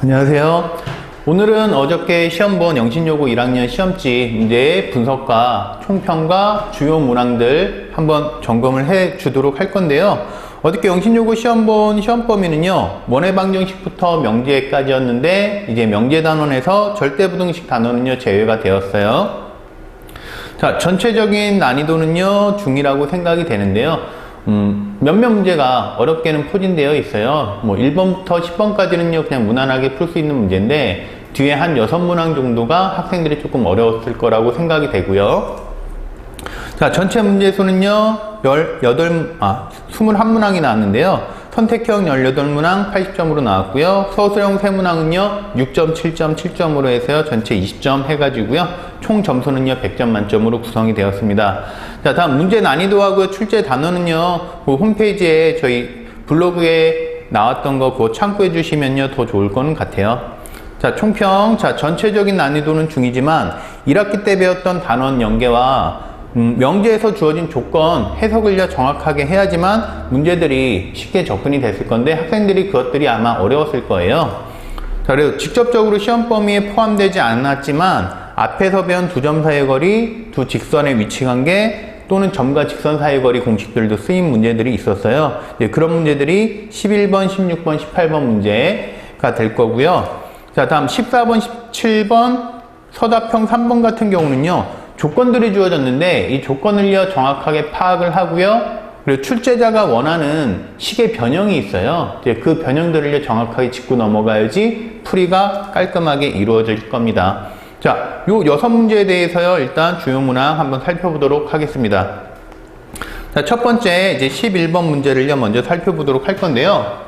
안녕하세요. 오늘은 어저께 시험 본 영신여고 1학년 시험지 문제의 분석과 총평과 주요 문항들 한번 점검을 해 주도록 할 건데요. 어저께 영신여고 시험 본 시험 범위는요, 원해방정식부터 명제까지였는데 이제 명제단원에서 절대부등식 단원은요 제외가 되었어요. 자, 전체적인 난이도는요 중이라고 생각이 되는데요. 몇몇 문제가 어렵게는 포진되어 있어요. 뭐 1번부터 10번까지는요 그냥 무난하게 풀 수 있는 문제인데 뒤에 한 6문항 정도가 학생들이 조금 어려웠을 거라고 생각이 되고요. 자, 전체 문제 수는요 21문항이 나왔는데요. 선택형 18문항 80점으로 나왔고요. 서술형 3문항은요 6점, 7점, 7점으로 해서요 전체 20점 해가지고요 총 점수는요 100점 만점으로 구성이 되었습니다. 자, 다음 문제 난이도하고 출제 단어는요 그 홈페이지에 저희 블로그에 나왔던 거 그거 참고해 주시면요 더 좋을 거는 같아요. 자, 총평. 자, 전체적인 난이도는 중이지만 1학기 때 배웠던 단원 연계와 명제에서 주어진 조건 해석을요 정확하게 해야지만 문제들이 쉽게 접근이 됐을 건데 학생들이 그것들이 아마 어려웠을 거예요. 자, 그래서 직접적으로 시험 범위에 포함되지 않았지만 앞에서 배운 두 점 사이의 거리, 두 직선의 위치 관계 또는 점과 직선 사이의 거리 공식들도 쓰인 문제들이 있었어요. 그런 문제들이 11번, 16번, 18번 문제가 될 거고요. 자, 다음 14번, 17번 서답형 3번 같은 경우는요 조건들이 주어졌는데 이 조건을요 정확하게 파악을 하고요. 그리고 출제자가 원하는 식의 변형이 있어요. 이제 그 변형들을요 정확하게 짚고 넘어가야지 풀이가 깔끔하게 이루어질 겁니다. 자, 요 6문제에 대해서요 일단 주요 문항 한번 살펴보도록 하겠습니다. 자, 첫 번째 이제 11번 문제를요 먼저 살펴보도록 할 건데요.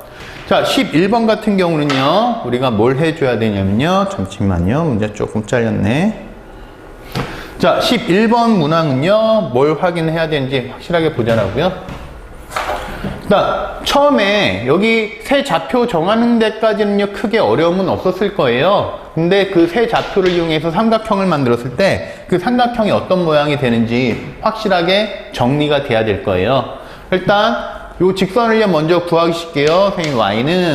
자, 11번 같은 경우는요 우리가 뭘 해줘야 되냐면요, 잠시만요, 문제 조금 잘렸네. 자, 11번 문항은요 뭘 확인해야 되는지 확실하게 보자라고요. 일단 처음에 여기 세 좌표 정하는 데까지는요 크게 어려움은 없었을 거예요. 근데 그 세 좌표를 이용해서 삼각형을 만들었을 때 그 삼각형이 어떤 모양이 되는지 확실하게 정리가 돼야 될 거예요. 일단 요 직선을요 먼저 구하기 쉽게요. 선생님 y는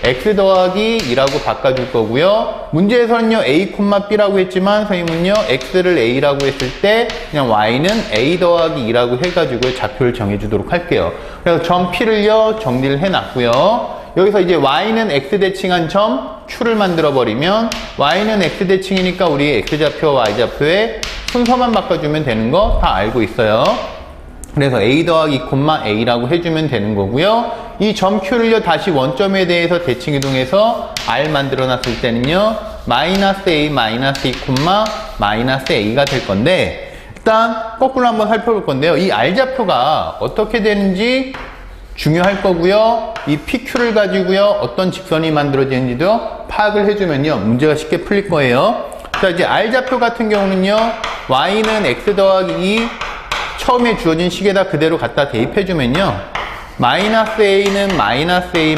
x 더하기 2라고 바꿔줄 거고요. 문제에서는요 a, b라고 했지만 선생님은요 x를 a라고 했을 때 그냥 y는 a 더하기 2라고 해가지고 좌표를 정해주도록 할게요. 그래서 점 p를요 정리를 해놨고요. 여기서 이제 y는 x 대칭한 점 q를 만들어 버리면 y는 x 대칭이니까 우리 x좌표와 y좌표의 순서만 바꿔주면 되는 거 다 알고 있어요. 그래서 a 더하기 a라고 해주면 되는 거고요. 이 점 q를요 다시 원점에 대해서 대칭 이동해서 r 만들어 놨을 때는요 마이너스 a, 마이너스 a가 될 건데, 일단 거꾸로 한번 살펴볼 건데요. 이 r좌표가 어떻게 되는지 중요할 거고요. 이 pq를 가지고요 어떤 직선이 만들어지는지도 파악을 해주면요 문제가 쉽게 풀릴 거예요. 자, 이제 r좌표 같은 경우는요 y는 x 더하기 2 처음에 주어진 식에다 그대로 갖다 대입해주면요 마이너스 a는 마이너스 a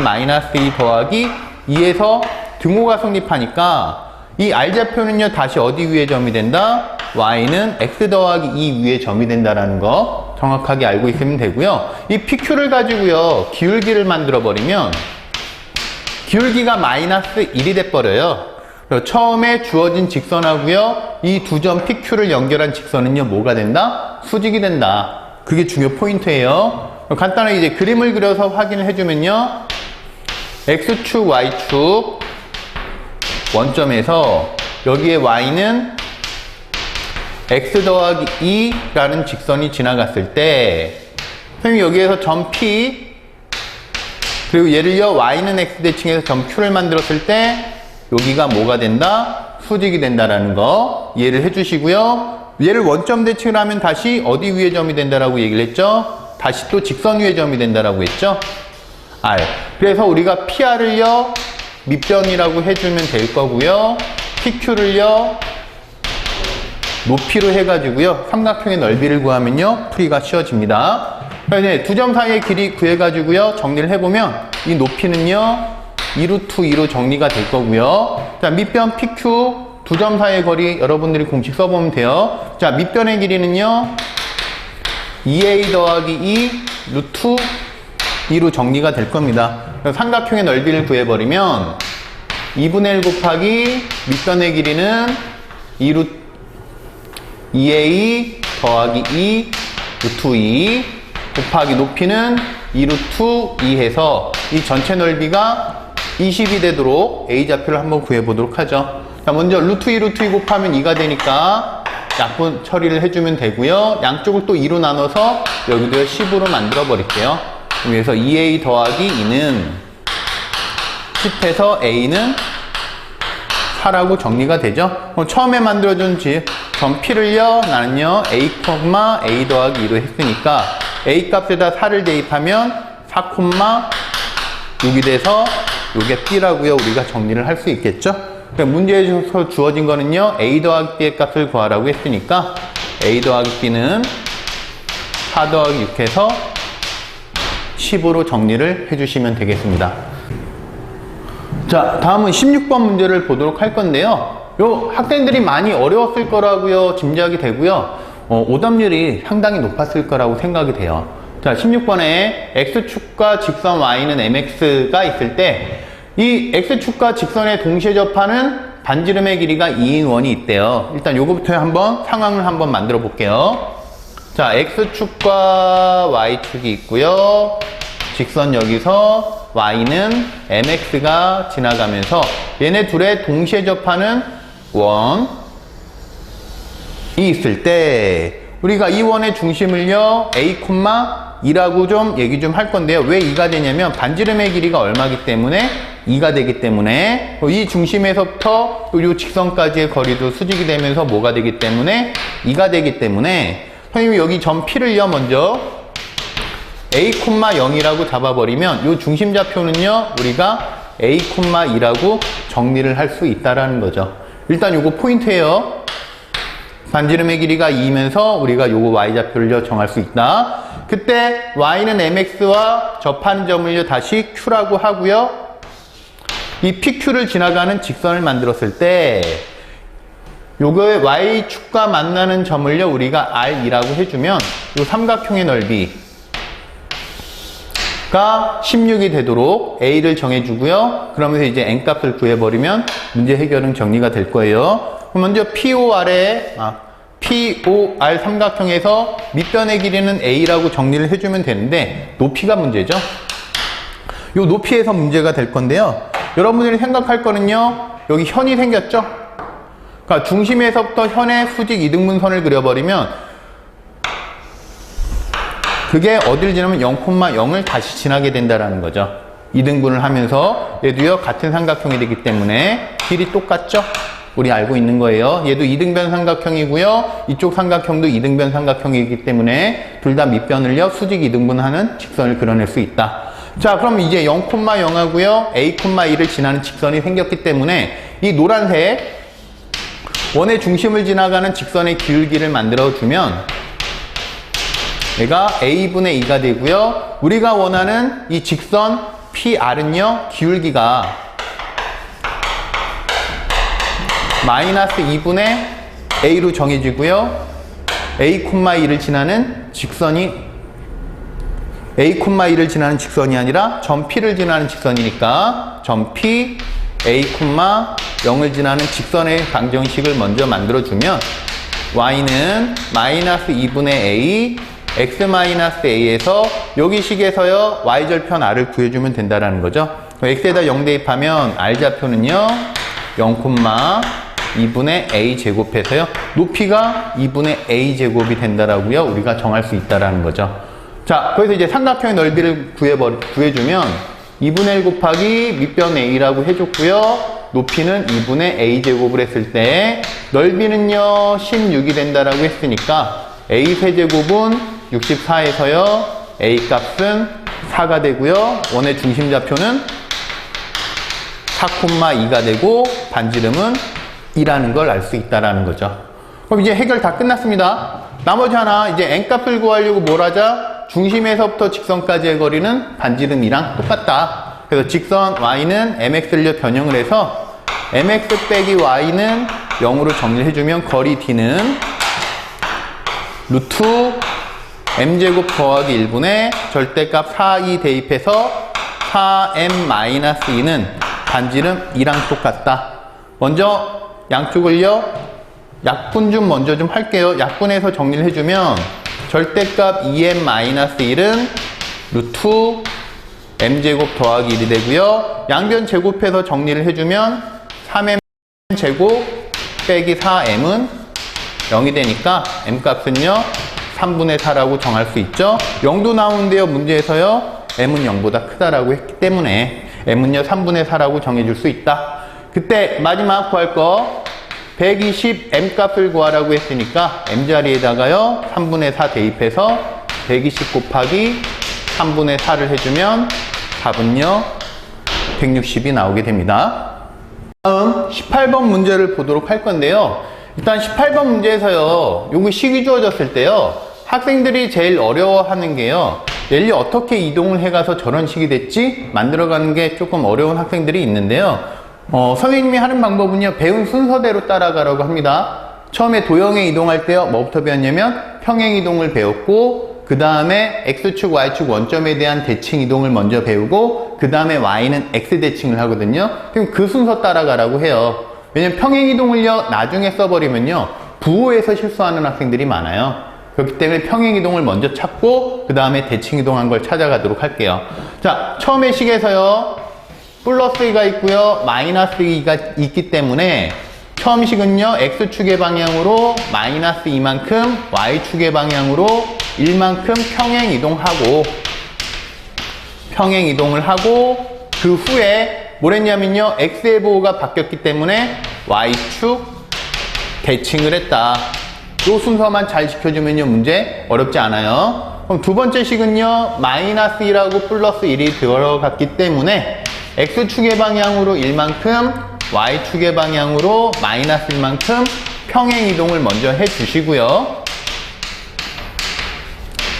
더하기 2에서 등호가 성립하니까 이 r좌표는요 다시 어디 위에 점이 된다? y는 x 더하기 2 위에 점이 된다라는 거 정확하게 알고 있으면 되고요. 이 pq를 가지고요 기울기를 만들어 버리면 기울기가 마이너스 1이 돼버려요. 처음에 주어진 직선하고요 이 두 점 pq를 연결한 직선은요 뭐가 된다? 수직이 된다. 그게 중요 포인트예요. 간단하게 이제 그림을 그려서 확인을 해주면요 x축, y축 원점에서 여기에 y는 x 더하기 2라는 직선이 지나갔을 때 선생님 여기에서 점 P 그리고 얘를요 y는 x 대칭해서 점 Q를 만들었을 때 여기가 뭐가 된다? 수직이 된다라는 거 이해를 해주시고요. 얘를 원점 대칭을 하면 다시 어디 위에 점이 된다라고 얘기를 했죠? 다시 또 직선 위에 점이 된다라고 했죠? R. 그래서 우리가 PR을요 밑변이라고 해주면 될 거고요. PQ를요 높이로 해가지고요 삼각형의 넓이를 구하면요 풀이가 쉬워집니다. 그래서 두 점 사이의 길이 구해가지고요 정리를 해보면 이 높이는요 2루트 2로 정리가 될 거고요. 자, 밑변 PQ 두 점 사이의 거리 여러분들이 공식 써보면 돼요. 자, 밑변의 길이는요 2a 더하기 2 루트 2로 정리가 될 겁니다. 삼각형의 넓이를 구해버리면 2분의 1 곱하기 밑변의 길이는 2a 더하기 2 루트 2 곱하기 높이는 2 루트 2 해서 이 전체 넓이가 20이 되도록 a좌표를 한번 구해보도록 하죠. 자, 먼저 루트 2 루트 2 곱하면 2가 되니까 약분 처리를 해주면 되고요. 양쪽을 또 2로 나눠서 여기도 10으로 만들어 버릴게요. 그래서 2a 더하기 2는 10해서 a는 4라고 정리가 되죠. 그럼 처음에 만들어준 점 P를요, 나는요, a, a 더하기 2로 했으니까 a 값에다 4를 대입하면 4,6이 돼서 요게 P라고요. 우리가 정리를 할 수 있겠죠. 그러니까 문제에서 주어진 거는요, a 더하기 b의 값을 구하라고 했으니까 a 더하기 b는 4 더하기 6해서 10으로 정리를 해주시면 되겠습니다. 자, 다음은 16번 문제를 보도록 할 건데요. 요 학생들이 많이 어려웠을 거라고요 짐작이 되고요. 오답률이 상당히 높았을 거라고 생각이 돼요. 자, 16번에 x축과 직선 y는 mx가 있을 때 이 x축과 직선에 동시에 접하는 반지름의 길이가 2인 원이 있대요. 일단 요거부터 한번 상황을 한번 만들어 볼게요. 자, x축과 y축이 있고요. 직선 여기서 y는 mx가 지나가면서 얘네 둘의 동시에 접하는 원이 있을 때 우리가 이 원의 중심을요 a, 2라고 좀 얘기 좀 할 건데요. 왜 2가 되냐면 반지름의 길이가 얼마기 때문에 2가 되기 때문에 이 중심에서부터 또 이 직선까지의 거리도 수직이 되면서 뭐가 되기 때문에 2가 되기 때문에 선생님이 여기 점 P를요 먼저 a, 0이라고 잡아버리면 이 중심좌표는요 우리가 a, 2라고 정리를 할 수 있다라는 거죠. 일단 요거 포인트예요. 반지름의 길이가 2이면서 우리가 요거 y좌표를 정할 수 있다. 그때 y는 mx와 접하는 점을요 다시 q라고 하고요. 이 pq를 지나가는 직선을 만들었을 때 요거 y축과 만나는 점을요 우리가 r이라고 해주면 요 삼각형의 넓이가 16이 되도록 a를 정해주고요. 그러면서 이제 n값을 구해버리면 문제 해결은 정리가 될 거예요. 먼저 POR 삼각형에서 밑변의 길이는 A라고 정리를 해주면 되는데 높이가 문제죠. 이 높이에서 문제가 될 건데요. 여러분들이 생각할 거는요. 여기 현이 생겼죠. 그러니까 중심에서부터 현의 수직 이등분선을 그려버리면 그게 어디를 지나면 0,0을 다시 지나게 된다는 거죠. 이등분을 하면서 얘도요 같은 삼각형이 되기 때문에 길이 똑같죠. 우리 알고 있는 거예요. 얘도 이등변 삼각형이고요. 이쪽 삼각형도 이등변 삼각형이기 때문에 둘 다 밑변을요 수직 이등분하는 직선을 그려낼 수 있다. 자, 그럼 이제 0,0하고요 a, 2를 지나는 직선이 생겼기 때문에 이 노란색 원의 중심을 지나가는 직선의 기울기를 만들어주면 얘가 a분의 2가 되고요. 우리가 원하는 이 직선 PR은요 기울기가 마이너스 2분의 a로 정해지고요. a, 2를 지나는 직선이 a,2를 지나는 직선이 아니라 점 P를 지나는 직선이니까 점 P, a, 0을 지나는 직선의 방정식을 먼저 만들어주면 y는 마이너스 2분의 a, x 마이너스 a에서 여기 식에서요 y절편 r을 구해주면 된다는 거죠. x에다 0 대입하면 r좌표는요 0,2분의 a 제곱해서요 높이가 2분의 a 제곱이 된다라고요 우리가 정할 수 있다라는 거죠. 자, 그래서 이제 삼각형의 넓이를 구해주면 2분의 1 곱하기 밑변 a라고 해줬고요. 높이는 2분의 a 제곱을 했을 때 넓이는요 16이 된다라고 했으니까 a 세제곱은 64에서요 a 값은 4가 되고요. 원의 중심좌표는 4,2가 되고 반지름은 2라는 걸 알 수 있다라는 거죠. 그럼 이제 해결 다 끝났습니다. 나머지 하나 이제 n값을 구하려고 뭘 하자? 중심에서부터 직선까지의 거리는 반지름이랑 똑같다. 그래서 직선 y는 mx를 변형을 해서 mx 빼기 y는 0으로 정리를 해주면 거리 d는 루트 m제곱 더하기 1분의 절대값 4, 2 대입해서 4m-2는 반지름 2랑 똑같다. 먼저 양쪽을요, 약분 좀 먼저 좀 할게요. 약분해서 정리를 해주면 절대값 2m-1은 루트 m제곱 더하기 1이 되고요. 양변 제곱해서 정리를 해주면 3m 제곱 빼기 4m은 0이 되니까 m값은요 3분의 4라고 정할 수 있죠. 0도 나오는데요, 문제에서요 m은 0보다 크다라고 했기 때문에 m은요 3분의 4라고 정해줄 수 있다. 그때 마지막 구할 거 120 m값을 구하라고 했으니까 m자리에다가요 3분의 4 대입해서 120 곱하기 3분의 4를 해주면 답은요 160이 나오게 됩니다. 다음 18번 문제를 보도록 할 건데요. 일단 18번 문제에서요, 요거 식이 주어졌을 때요, 학생들이 제일 어려워하는 게요, 랠리 어떻게 이동을 해가서 저런 식이 됐지? 만들어가는 게 조금 어려운 학생들이 있는데요. 선생님이 하는 방법은요, 배운 순서대로 따라가라고 합니다. 처음에 도형에 이동할 때요, 뭐부터 배웠냐면 평행 이동을 배웠고, 그 다음에 x축, y축 원점에 대한 대칭 이동을 먼저 배우고, 그 다음에 y는 x 대칭을 하거든요. 그럼 그 순서 따라가라고 해요. 왜냐면 평행 이동을요, 나중에 써버리면요, 부호에서 실수하는 학생들이 많아요. 그렇기 때문에 평행 이동을 먼저 찾고, 그 다음에 대칭 이동한 걸 찾아가도록 할게요. 자, 처음에 식에서요, 플러스 2가 있고요, 마이너스 2가 있기 때문에 처음 식은요, x축의 방향으로 마이너스 2만큼, y축의 방향으로 1만큼 평행 이동을 하고, 그 후에 뭘 했냐면요, x의 보호가 바뀌었기 때문에 y축 대칭을 했다. 이 순서만 잘 지켜주면요, 문제 어렵지 않아요. 그럼 두 번째 식은요, 마이너스 1하고 플러스 1이 들어갔기 때문에 x축의 방향으로 1만큼, y축의 방향으로 마이너스 1만큼 평행 이동을 먼저 해주시고요.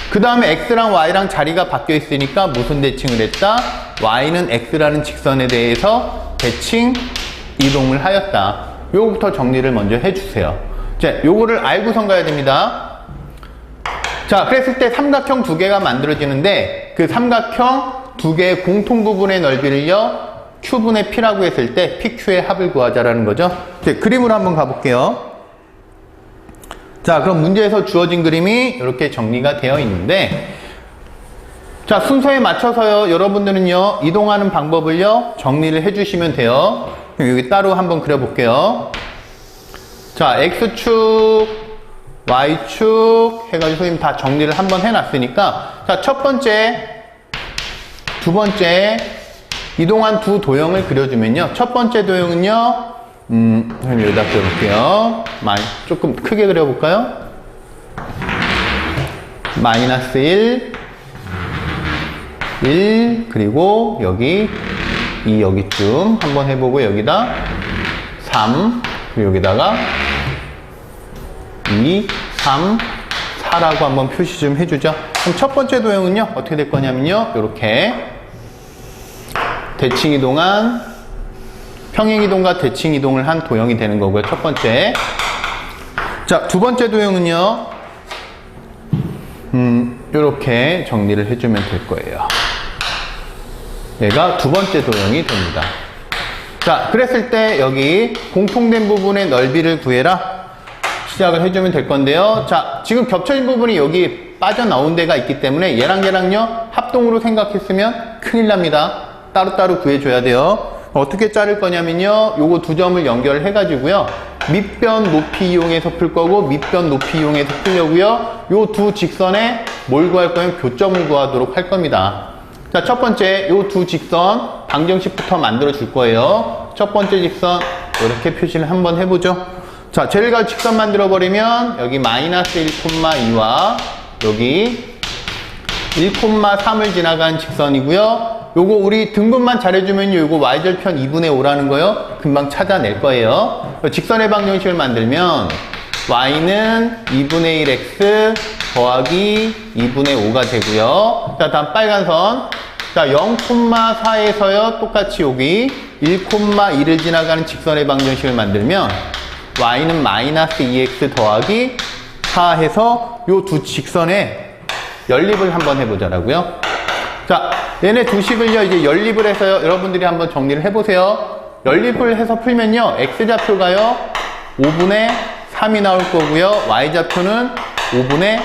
그 다음에 x랑 y랑 자리가 바뀌어 있으니까 무슨 대칭을 했다? y는 x라는 직선에 대해서 대칭 이동을 하였다. 요거부터 정리를 먼저 해주세요. 자, 요거를 알고선 가야 됩니다. 자, 그랬을 때 삼각형 두 개가 만들어지는데, 그 삼각형 두 개의 공통 부분의 넓이를요, q분의 p라고 했을 때 pq의 합을 구하자라는 거죠. 자, 그림으로 한번 가볼게요. 자, 그럼 문제에서 주어진 그림이 이렇게 정리가 되어 있는데, 자, 순서에 맞춰서요, 여러분들은요, 이동하는 방법을요, 정리를 해주시면 돼요. 그럼 여기 따로 한번 그려볼게요. 자, x축, y축 해가지고 선생님 다 정리를 한번 해놨으니까, 자, 첫 번째, 두 번째, 이동한 두 도형을 그려주면요. 첫 번째 도형은요, 선생님 여기다 그려볼게요. 조금 크게 그려볼까요? 마이너스 1, 그리고 여기 2 여기쯤 한번 해보고, 여기다 3, 그리고 여기다가 2, 3, 4라고 한번 표시 좀 해주죠. 그럼 첫 번째 도형은요, 어떻게 될 거냐면요, 이렇게 대칭 이동한, 평행 이동과 대칭 이동을 한 도형이 되는 거고요, 첫 번째. 자, 두 번째 도형은요, 이렇게 정리를 해주면 될 거예요. 얘가 두 번째 도형이 됩니다. 자, 그랬을 때 여기 공통된 부분의 넓이를 구해라 시작을 해주면 될 건데요. 자, 지금 겹쳐진 부분이 여기 빠져나온 데가 있기 때문에 얘랑요 합동으로 생각했으면 큰일 납니다. 따로따로 구해줘야 돼요. 어떻게 자를 거냐면요, 요거 두 점을 연결해 가지고요, 밑변 높이 이용해서 풀 거고, 밑변 높이 이용해서 풀려고요. 요 두 직선에 뭘 구할 거냐면 교점을 구하도록 할 겁니다. 자, 첫 번째 요 두 직선 방정식부터 만들어 줄 거예요. 첫 번째 직선 이렇게 표시를 한번 해보죠. 자, 젤가 직선 만들어 버리면 여기 마이너스 1,2와 여기 1,3을 지나간 직선이고요. 요거 우리 등분만 잘해주면 요거 y절편 2분의 5라는 거요, 금방 찾아낼 거예요. 직선의 방정식을 만들면 y는 2분의 1x 더하기 2분의 5가 되고요. 자, 다음 빨간 선. 자, 0,4에서요, 똑같이 여기 1,1을 지나가는 직선의 방정식을 만들면 y는 마이너스 2x 더하기 4 해서 요 두 직선의 연립을 한번 해보자라고요. 자, 얘네 두 식을요, 이제 연립을 해서요, 여러분들이 한번 정리를 해보세요. 연립을 해서 풀면요, x좌표가요, 5분의 3이 나올 거고요, y좌표는 5분의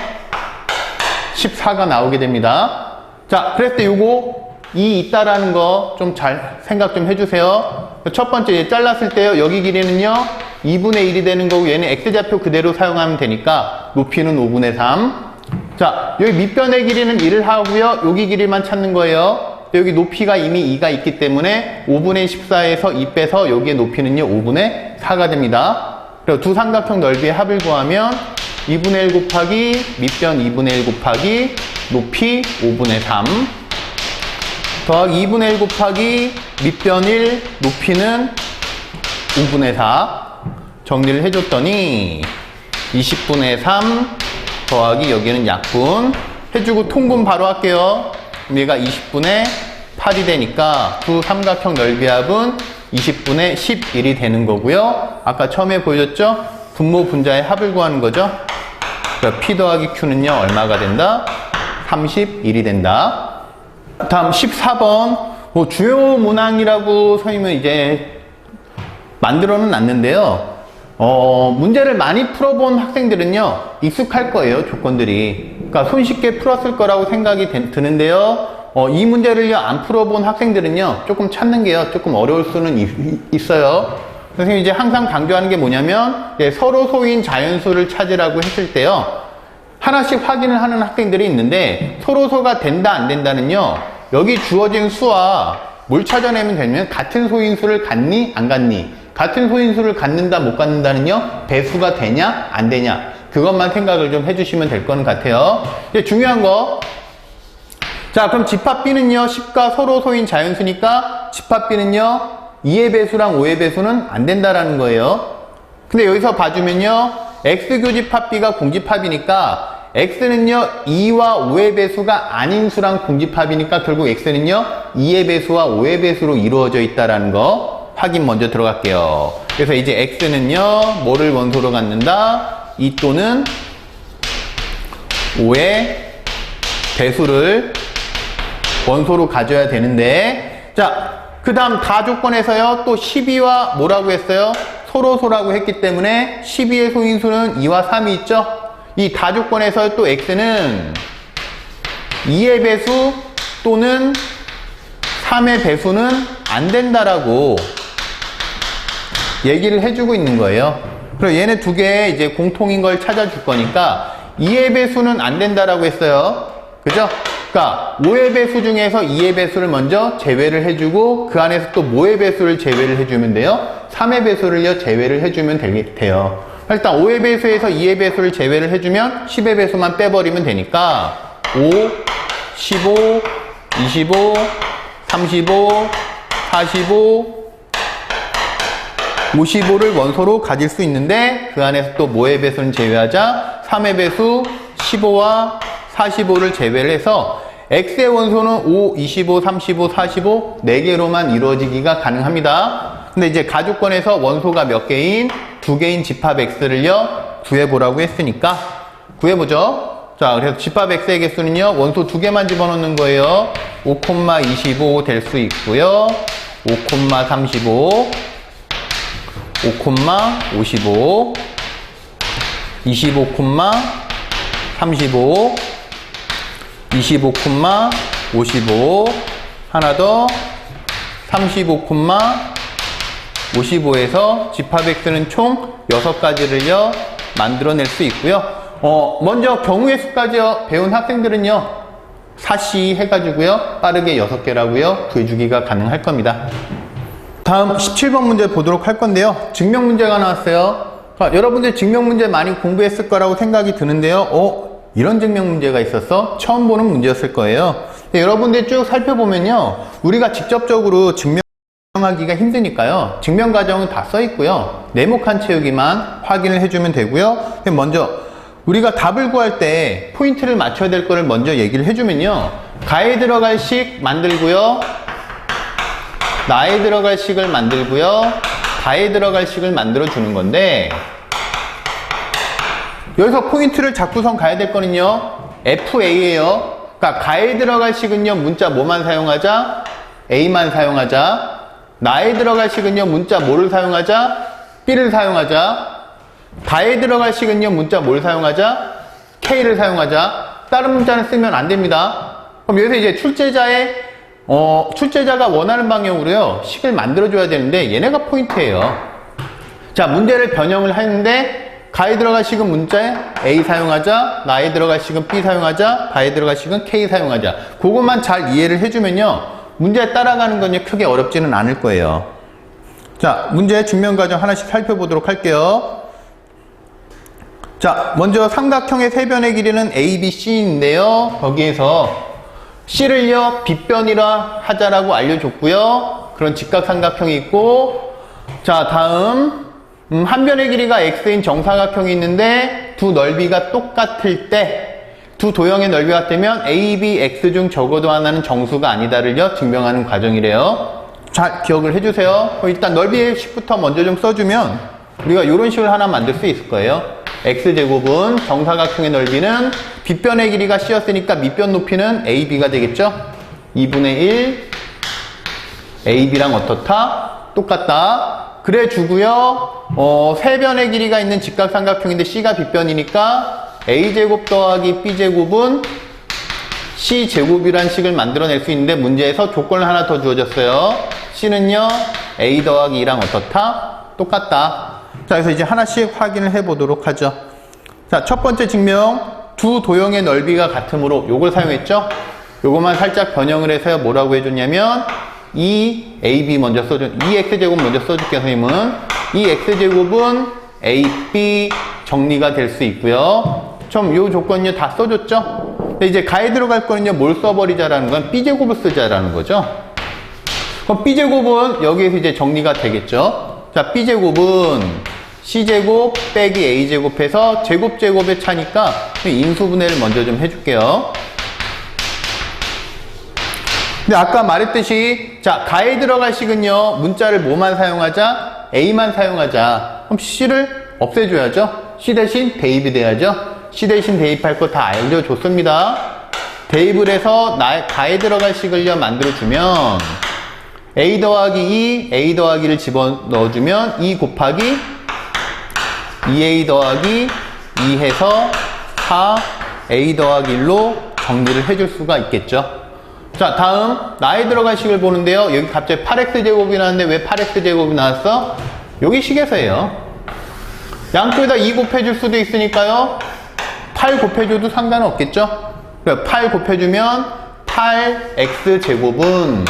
14가 나오게 됩니다. 자, 그랬을 때 요거 2 있다라는 거 좀 잘 생각 좀 해주세요. 첫 번째, 잘랐을 때요, 여기 길이는요, 2분의 1이 되는 거고, 얘는 x좌표 그대로 사용하면 되니까, 높이는 5분의 3. 자, 여기 밑변의 길이는 1을 하고요, 여기 길이만 찾는 거예요. 여기 높이가 이미 2가 있기 때문에 5분의 14에서 2 빼서 여기에 높이는요, 5분의 4가 됩니다. 그리고 두 삼각형 넓이의 합을 구하면 2분의 1 곱하기 밑변 2분의 1 곱하기 높이 5분의 3 더하기 2분의 1 곱하기 밑변 1 높이는 5분의 4 정리를 해줬더니 20분의 3 더하기 여기는 약분 해주고 통분 바로 할게요. 얘가 20분의 8이 되니까 두 삼각형 넓이 합은 20분의 11이 되는 거고요. 아까 처음에 보여줬죠? 분모 분자의 합을 구하는 거죠. 그러니까 P 더하기 Q는요, 얼마가 된다? 31이 된다. 다음 14번. 주요 문항이라고 선생님은 이제 만들어는 놨는데요. 문제를 많이 풀어본 학생들은요, 익숙할 거예요, 조건들이. 그러니까 손쉽게 풀었을 거라고 생각이 드는데요. 이 문제를요, 안 풀어본 학생들은요, 조금 찾는 게요, 조금 어려울 수는 있어요. 선생님이 이제 항상 강조하는 게 뭐냐면, 서로 소인 자연수를 찾으라고 했을 때요, 하나씩 확인을 하는 학생들이 있는데, 서로 소가 된다, 안 된다는요, 여기 주어진 수와 뭘 찾아내면 되냐면, 같은 소인수를 갖니, 안 갖니? 같은 소인수를 갖는다, 못 갖는다는요, 배수가 되냐, 안 되냐? 그것만 생각을 좀 해주시면 될 거는 같아요. 이제 중요한 거. 자, 그럼 집합 B는요, 10과 서로 소인 자연수니까 집합 B는요, 2의 배수랑 5의 배수는 안 된다라는 거예요. 근데 여기서 봐주면요, X교집합 B가 공집합이니까 X는요, 2와 5의 배수가 아닌 수랑 공집합이니까 결국 X는요, 2의 배수와 5의 배수로 이루어져 있다라는 거 확인 먼저 들어갈게요. 그래서 이제 X는요, 뭐를 원소로 갖는다? 2 또는 5의 배수를 원소로 가져야 되는데, 자, 그 다음 다조건에서요, 또 12와 뭐라고 했어요? 서로소라고 했기 때문에 12의 소인수는 2와 3이 있죠? 이 다조건에서 또 X는 2의 배수 또는 3의 배수는 안 된다라고 얘기를 해주고 있는 거예요. 그리고 얘네 두 개 이제 공통인 걸 찾아줄 거니까 2의 배수는 안 된다라고 했어요. 그죠? 그러니까 5의 배수 중에서 2의 배수를 먼저 제외를 해주고 그 안에서 또 뭐의 배수를 제외를 해주면 돼요? 3의 배수를요 제외를 해주면 돼요. 일단 5의 배수에서 2의 배수를 제외를 해주면 10의 배수만 빼버리면 되니까 5, 15, 25, 35, 45, 55를 원소로 가질 수 있는데 그 안에서 또 뭐의 배수는 제외하자 3의 배수 15와 45를 제외를 해서 X의 원소는 5, 25, 35, 45 4개로만 이루어지기가 가능합니다. 근데 이제 가조건에서 원소가 몇 개인? 2개인 집합 X를요 구해보라고 했으니까 구해보죠. 자, 그래서 집합 X의 개수는요 원소 2개만 집어넣는 거예요. 5,25 될 수 있고요, 5,35, 5,55, 25,35, 25,55, 하나 더 35,55에서 집합 X는 총 6가지를요 만들어낼 수 있고요. 먼저 경우의 수까지 배운 학생들은요 사시 해가지고요 빠르게 6개라고요 구해주기가 가능할 겁니다. 다음 17번 문제 보도록 할 건데요. 증명 문제가 나왔어요. 여러분들 증명 문제 많이 공부했을 거라고 생각이 드는데요. 이런 증명 문제가 있었어? 처음 보는 문제였을 거예요. 여러분들 쭉 살펴보면요. 우리가 직접적으로 증명하기가 힘드니까요. 증명 과정은 다 써 있고요. 네모칸 채우기만 확인을 해주면 되고요. 먼저 우리가 답을 구할 때 포인트를 맞춰야 될 거를 먼저 얘기를 해주면요. 가에 들어갈 식 만들고요. 나에 들어갈 식을 만들고요. 다에 들어갈 식을 만들어 주는 건데 여기서 포인트를 잡고선 가야 될 거는요 FA예요. 그러니까 가에 들어갈 식은요 문자 뭐만 사용하자? A만 사용하자. 나에 들어갈 식은요 문자 뭐를 사용하자? B를 사용하자. 다에 들어갈 식은요 문자 뭘 사용하자? K를 사용하자. 다른 문자는 쓰면 안 됩니다. 그럼 여기서 이제 출제자가 원하는 방향으로요 식을 만들어줘야 되는데 얘네가 포인트예요. 자, 문제를 변형을 했는데 가에 들어갈 식은 문자에 A 사용하자, 나에 들어갈 식은 B 사용하자, 다에 들어갈 식은 K 사용하자. 그것만 잘 이해를 해주면요 문제에 따라가는 건요 크게 어렵지는 않을 거예요. 자, 문제 증명 과정 하나씩 살펴보도록 할게요. 자, 먼저 삼각형의 세변의 길이는 A, B, C인데요. 거기에서 C를요 빗변이라 하자라고 알려줬고요. 그런 직각삼각형이 있고, 자 다음 한 변의 길이가 X인 정사각형이 있는데 두 넓이가 똑같을 때, 두 도형의 넓이가 같으면 A, B, X 중 적어도 하나는 정수가 아니다를요 증명하는 과정이래요. 잘 기억을 해주세요. 일단 넓이의 식부터 먼저 좀 써주면 우리가 이런 식으로 하나 만들 수 있을 거예요. X제곱은 정사각형의 넓이는 빗변의 길이가 C였으니까 밑변 높이는 AB가 되겠죠? 2분의 1 AB랑 어떻다? 똑같다. 그래 주고요. 세변의 길이가 있는 직각삼각형인데 C가 빗변이니까 A제곱 더하기 B제곱은 C제곱이란 식을 만들어낼 수 있는데 문제에서 조건을 하나 더 주어졌어요. C는요 A 더하기 2랑 어떻다? 똑같다. 자, 그래서 이제 하나씩 확인을 해 보도록 하죠. 자, 첫 번째 증명, 두 도형의 넓이가 같으므로 요걸 사용했죠. 요것만 살짝 변형을 해서 뭐라고 해줬냐면 이 AB 먼저 써줘, 이 X제곱 먼저 써줄게요. 선생님은 이 X제곱은 AB 정리가 될 수 있고요. 좀 요 조건요 다 써줬죠. 근데 이제 가에 들어갈 거는요 뭘 써버리자라는 건 B제곱을 쓰자라는 거죠. 그럼 B제곱은 여기에서 이제 정리가 되겠죠. 자, B제곱은 C제곱 빼기 A제곱해서 제곱제곱의 차니까 인수분해를 먼저 좀 해줄게요. 근데 아까 말했듯이 자, 가에 들어갈 식은요 문자를 뭐만 사용하자? A만 사용하자. 그럼 C를 없애줘야죠. C 대신 대입이 돼야죠. C 대신 대입할 거 다 알려줬습니다. 대입을 해서 가에 들어갈 식을요 만들어주면 A 더하기 2, A 더하기를 집어넣어주면 2 곱하기 2A 더하기 2 해서 4 A 더하기 1로 정리를 해줄 수가 있겠죠. 자, 다음 나에 들어갈 식을 보는데요. 여기 갑자기 8X제곱이 나왔는데 왜 8X제곱이 나왔어? 여기 식에서예요. 양쪽에다 2 곱해줄 수도 있으니까요. 8 곱해줘도 상관은 없겠죠. 8 곱해주면 8X제곱은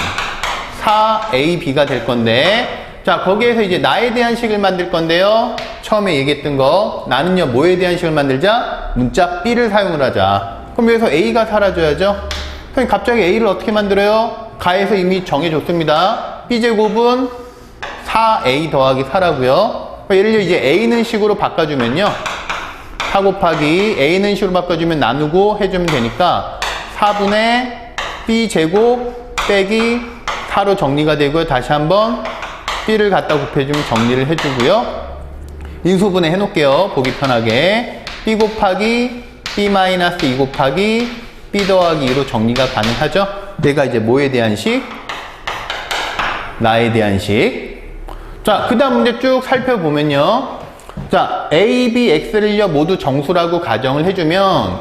4AB가 될 건데, 자, 거기에서 이제 나에 대한 식을 만들 건데요. 처음에 얘기했던 거, 나는요 뭐에 대한 식을 만들자? 문자 B를 사용을 하자. 그럼 여기서 A가 사라져야죠. 그럼 갑자기 A를 어떻게 만들어요? 가에서 이미 정해줬습니다. B제곱은 4A 더하기 4라고요. 예를 들어 이제 A는 식으로 바꿔주면요, 4 곱하기 A는 식으로 바꿔주면 나누고 해주면 되니까 4분의 B제곱 빼기 4로 정리가 되고요. 다시 한번 B를 갖다 곱해주면 정리를 해주고요. 인수분해 해놓을게요. 보기 편하게. B 곱하기 B 마이너스 2 곱하기 B 더하기 2로 정리가 가능하죠. 내가 이제 뭐에 대한 식? 나에 대한 식. 자, 그 다음 문제 쭉 살펴보면요. 자, A, B, X를요 모두 정수라고 가정을 해주면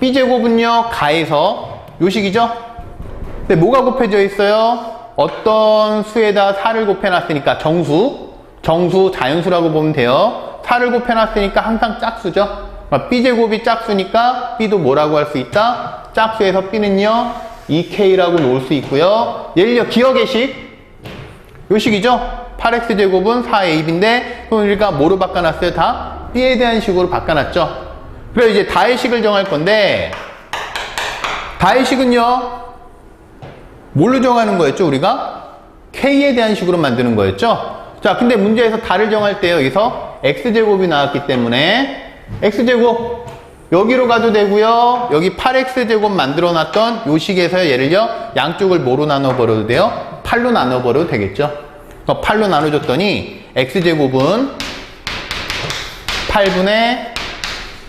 B제곱은요 가에서 요 식이죠? 근데 뭐가 곱해져 있어요? 어떤 수에다 4를 곱해놨으니까 정수 자연수라고 보면 돼요. 4를 곱해놨으니까 항상 짝수죠. B제곱이 짝수니까 B도 뭐라고 할 수 있다? 짝수에서 B는요 2K라고 놓을 수 있고요. 예를 들어 기억의 식, 요 식이죠? 8X제곱은 4AB인데 그럼 우리가 뭐로 바꿔놨어요? 다 B에 대한 식으로 바꿔놨죠. 그래서 이제 다의 식을 정할 건데, 다의 식은요 뭘로 정하는 거였죠? 우리가 K에 대한 식으로 만드는 거였죠. 자, 근데 문제에서 다를 정할 때요, 여기서 X제곱이 나왔기 때문에 X제곱 여기로 가도 되고요, 여기 8X제곱 만들어 놨던 요 식에서 예를 들어 양쪽을 뭐로 나눠버려도 돼요? 8로 나눠버려도 되겠죠. 8로 나눠줬더니 X제곱은 8분의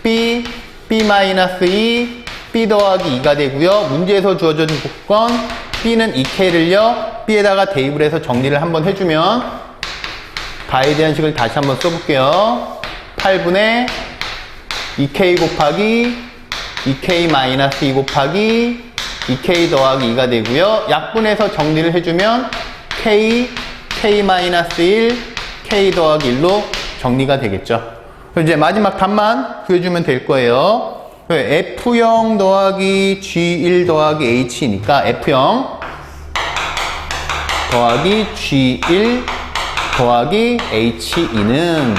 B, B-2, B 더하기 2가 되고요. 문제에서 주어진 조건 B는 2K를요. B에다가 대입을 해서 정리를 한번 해주면 가에 대한 식을 다시 한번 써볼게요. 8분의 2K 곱하기 2K 마이너스 2 곱하기 2K 더하기 2가 되고요. 약분해서 정리를 해주면 K, K 마이너스 1, K 더하기 1로 정리가 되겠죠. 이제 마지막 답만 구해주면 될 거예요. F0 더하기 G1 더하기 H니까 F0 더하기 G1 더하기 H2는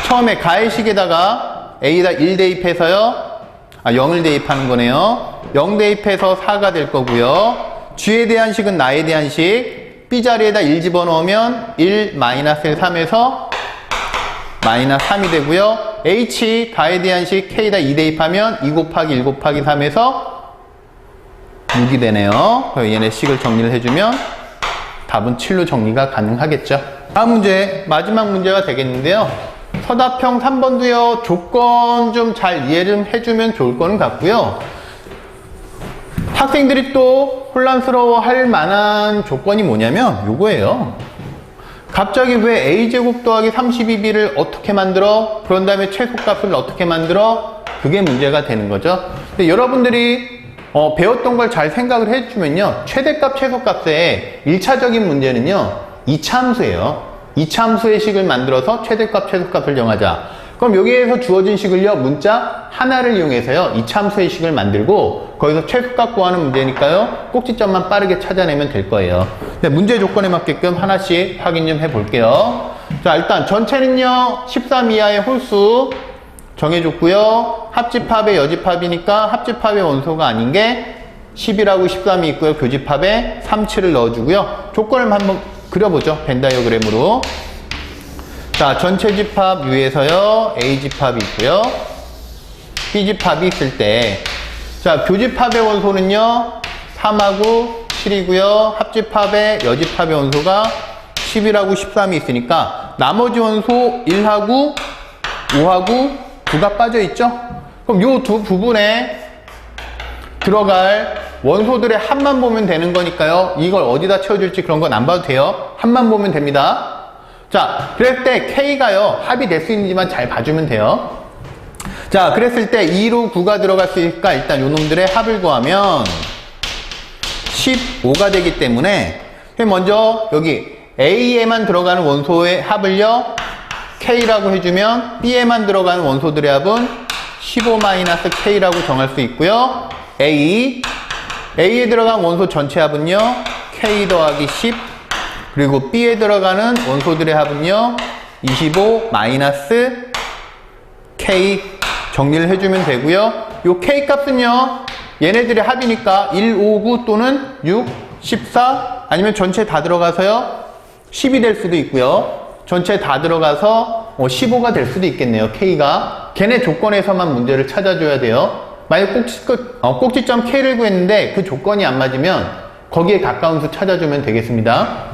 처음에 가해식에다가 A에다 1 대입해서요. 0을 대입하는 거네요. 0 대입해서 4가 될 거고요. G에 대한 식은 나에 대한 식. B 자리에다 1 집어넣으면 1 마이너스 1, 3에서 마이너스 3이 되고요. H 가에 대한 식 K에다 2 대입하면 2 곱하기 1 곱하기 3에서 6이 되네요. 얘네 식을 정리를 해주면 답은 7로 정리가 가능하겠죠. 다음 문제, 마지막 문제가 되겠는데요. 서답형 3번도요. 조건 좀 잘 이해 좀 해주면 좋을 거는 같고요. 학생들이 또 혼란스러워 할 만한 조건이 뭐냐면 요거예요. 갑자기 왜 a제곱 더하기 32b를 어떻게 만들어? 그런 다음에 최소값을 어떻게 만들어? 그게 문제가 되는 거죠. 근데 여러분들이 배웠던 걸 잘 생각을 해주면요. 최대값, 최소값의 1차적인 문제는요. 이차함수예요. 이차함수의 식을 만들어서 최대값, 최소값을 정하자. 그럼 여기에서 주어진 식을요. 문자 하나를 이용해서요. 이차함수의 식을 만들고 거기서 최소값 구하는 문제니까요. 꼭지점만 빠르게 찾아내면 될 거예요. 네, 문제 조건에 맞게끔 하나씩 확인 좀 해볼게요. 자, 일단 전체는요. 13 이하의 홀수 정해줬고요. 합집합의 여집합이니까 합집합의 원소가 아닌 게 10이라고 13이 있고요. 교집합에 3, 7을 넣어주고요. 조건을 한번 그려보죠. 벤 다이어그램으로. 자, 전체 집합 U에서요. A집합이 있고요. B집합이 있을 때 자, 교집합의 원소는요. 3하고 7이고요. 합집합의 여집합의 원소가 10이라고 13이 있으니까 나머지 원소 1하고 5하고 9가 빠져있죠? 그럼 요 두 부분에 들어갈 원소들의 합만 보면 되는 거니까요. 이걸 어디다 채워줄지 그런 건 안 봐도 돼요. 합만 보면 됩니다. 자, 그랬을 때 K가요. 합이 될 수 있는지만 잘 봐주면 돼요. 자, 그랬을 때 2로 9가 들어갈 수 있으니까 일단 요 놈들의 합을 구하면 15가 되기 때문에 먼저 여기 A에만 들어가는 원소의 합을요. K라고 해주면 B에만 들어가는 원소들의 합은 15-K라고 정할 수 있고요. A에 들어간 원소 전체 합은요. K 더하기 10 그리고 B에 들어가는 원소들의 합은요. 25-K 정리를 해주면 되고요. 요 K 값은요. 얘네들의 합이니까 1, 5, 9 또는 6, 14 아니면 전체 다 들어가서요. 10이 될 수도 있고요. 전체 다 들어가서 15가 될 수도 있겠네요. K가. 걔네 조건에서만 문제를 찾아줘야 돼요. 만약 꼭지점 K를 구했는데 그 조건이 안 맞으면 거기에 가까운 수 찾아주면 되겠습니다.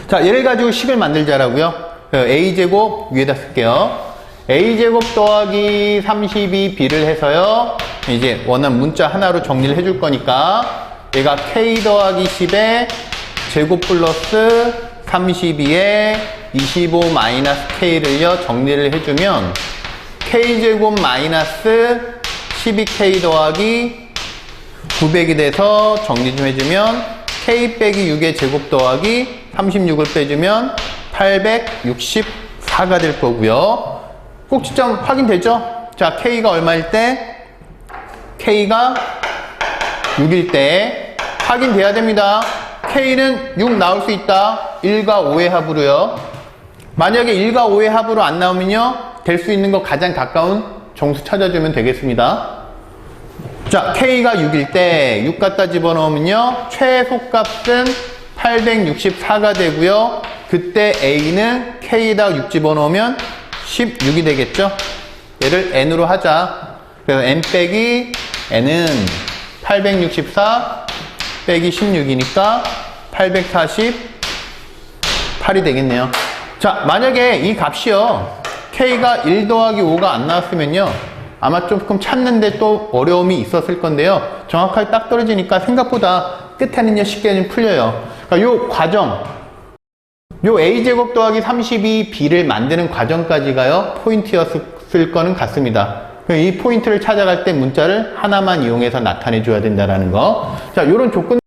자, 얘를 가지고 식을 만들자라고요. A제곱 위에다 쓸게요. A제곱 더하기 32B를 해서요. 이제 원하는 문자 하나로 정리를 해줄 거니까 얘가 K 더하기 10에 제곱 플러스 32에 25-K를요. 정리를 해주면 K제곱 마이너스 12K 더하기 900이 돼서 정리 좀 해주면 K 빼기 6의 제곱 더하기 36을 빼주면 864가 될 거고요. 꼭지점 확인되죠? 자, K가 얼마일 때? K가 6일 때 확인돼야 됩니다. K는 6 나올 수 있다. 1과 5의 합으로요. 만약에 1과 5의 합으로 안 나오면요. 될 수 있는 거 가장 가까운 정수 찾아주면 되겠습니다. 자, K가 6일 때 6 갖다 집어넣으면요. 최소값은 864가 되고요. 그때 A는 K에다 6 집어넣으면 16이 되겠죠. 얘를 N으로 하자. 그래서 N 빼기 N은 864 빼기 16이니까 848이 되겠네요. 자, 만약에 이 값이요. K가 1 더하기 5가 안 나왔으면요. 아마 조금 찾는데 또 어려움이 있었을 건데요. 정확하게 딱 떨어지니까 생각보다 끝에는요 쉽게 좀 풀려요. 그러니까 요 과정, 요 a제곱 더하기 32b를 만드는 과정까지가요 포인트였을 거는 같습니다. 이 포인트를 찾아갈 때 문자를 하나만 이용해서 나타내 줘야 된다는 거. 자, 요런 조건